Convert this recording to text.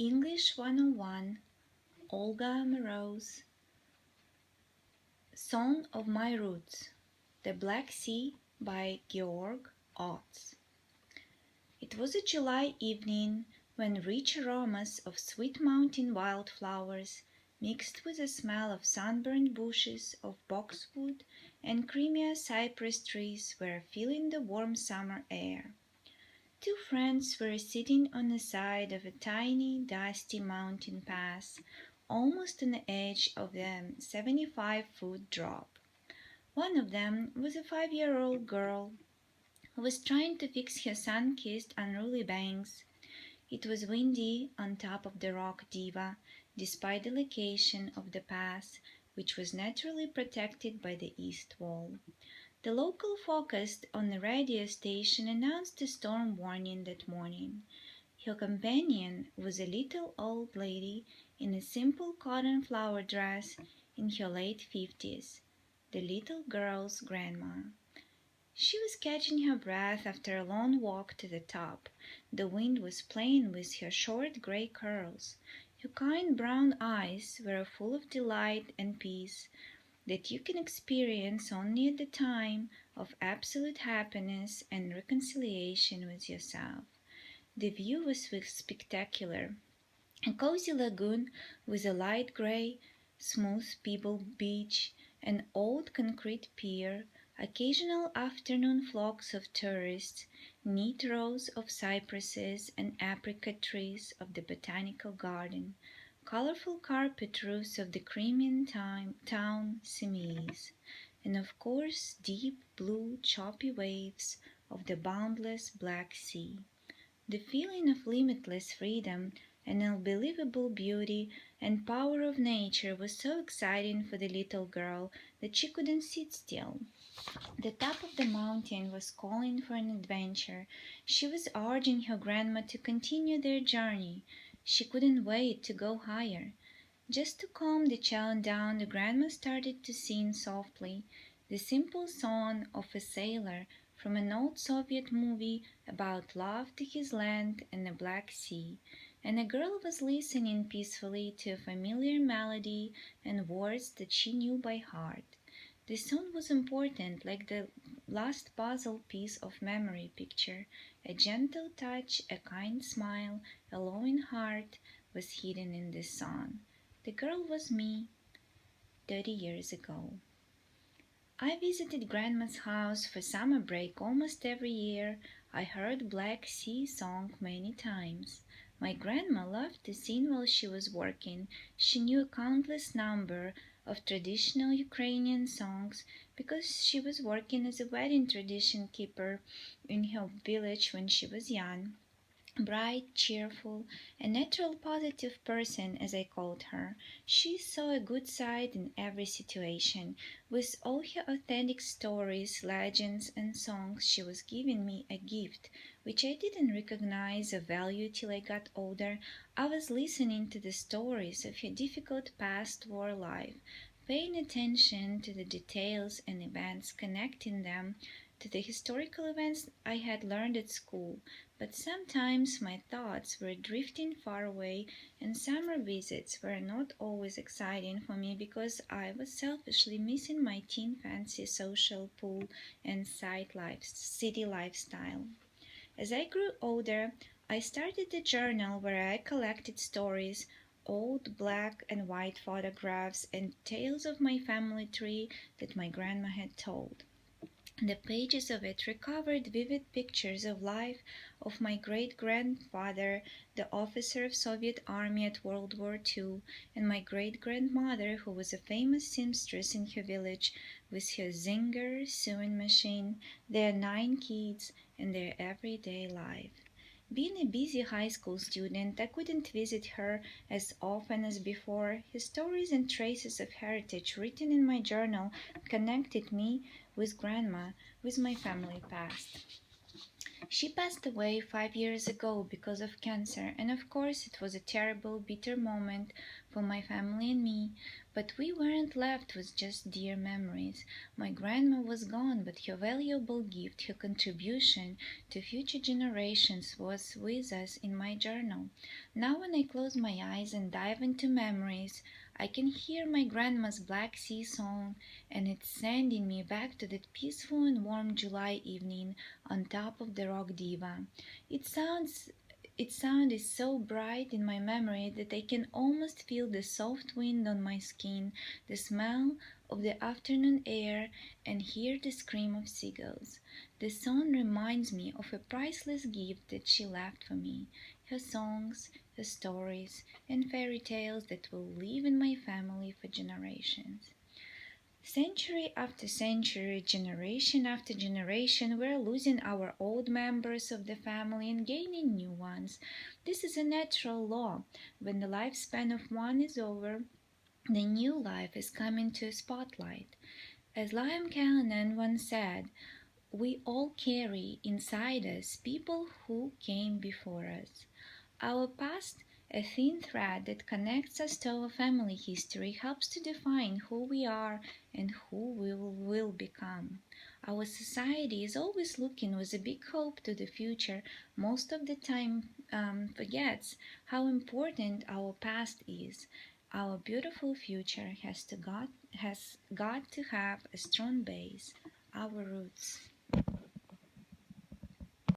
English 101, Olga Maroz, Song of My Roots, The Black Sea by Georg Ots. It was a July evening when rich aromas of sweet mountain wildflowers mixed with the smell of sunburned bushes of boxwood and creamy cypress trees were filling the warm summer air. Two friends were sitting on the side of a tiny, dusty mountain pass, almost on the edge of the 75-foot drop. One of them was a 5-year-old girl who was trying to fix her sun-kissed unruly bangs. It was windy on top of the rock diva, despite the location of the pass, which was naturally protected by the east wall. The local focused on the radio station announced a storm warning that morning. Her companion was a little old lady in a simple cotton flower dress in her late 50s, the little girl's grandma. She was catching her breath after a long walk to the top. The wind was playing with her short gray curls. Her kind brown eyes were full of delight and peace that you can experience only at the time of absolute happiness and reconciliation with yourself. The view was spectacular. A cozy lagoon with a light gray, smooth pebble beach, an old concrete pier, occasional afternoon flocks of tourists, neat rows of cypresses and apricot trees of the botanical garden, colorful carpet roofs of the Crimean town semis, and of course deep blue choppy waves of the boundless Black Sea. The feeling of limitless freedom and unbelievable beauty and power of nature was so exciting for the little girl that she couldn't sit still. The top of the mountain was calling for an adventure. She was urging her grandma to continue their journey. She couldn't wait to go higher. Just to calm the child down, the grandma started to sing softly the simple song of a sailor from an old Soviet movie about love to his land and the Black Sea, and the girl was listening peacefully to a familiar melody and words that she knew by heart. The song was important, like the last puzzle piece of memory picture. A gentle touch, a kind smile, a loving heart was hidden in this song. The girl was me 30 years ago. I visited Grandma's house for summer break almost every year. I heard Black Sea song many times. My grandma loved to sing while she was working. She knew a countless number of traditional Ukrainian songs because she was working as a wedding tradition keeper in her village when she was young. Bright, cheerful, a natural positive person, as I called her, she saw a good side in every situation. With all her authentic stories, legends, and songs, she was giving me a gift, which I didn't recognize or value till I got older. I was listening to the stories of her difficult past war life, paying attention to the details and events, connecting them to the historical events I had learned at school, but sometimes my thoughts were drifting far away, and summer visits were not always exciting for me because I was selfishly missing my teen fancy social pool and city lifestyle. As I grew older, I started a journal where I collected stories, old black and white photographs, and tales of my family tree that my grandma had told. The pages of it recovered vivid pictures of life of my great-grandfather, the officer of Soviet army at World War II, and my great-grandmother, who was a famous seamstress in her village, with her Zinger sewing machine, their 9 kids, and their everyday life. Being a busy high school student, I couldn't visit her as often as before. Her stories and traces of heritage written in my journal connected me with grandma, with my family past. She passed away 5 years ago because of cancer, and of course, it was a terrible, bitter moment for my family and me, but we weren't left with just dear memories. My grandma was gone, but her valuable gift, her contribution to future generations, was with us in my journal. Now, when I close my eyes and dive into memories, I can hear my grandma's Black Sea song, and it's sending me back to that peaceful and warm July evening on top of the rock diva. It sounds its sound is so bright in my memory that I can almost feel the soft wind on my skin, the smell of the afternoon air, and hear the scream of seagulls. The song reminds me of a priceless gift that she left for me, her songs, her stories, and fairy tales that will live in my family for generations. Century after century, generation after generation, we're losing our old members of the family and gaining new ones. This is a natural law. When the lifespan of one is over, the new life is coming to a spotlight. As Liam Callanan once said, we all carry inside us people who came before us. Our past, a thin thread that connects us to our family history, helps to define who we are and who we will become. Our society is always looking with a big hope to the future, most of the time forgets how important our past is. Our beautiful future has got to have a strong base, our roots.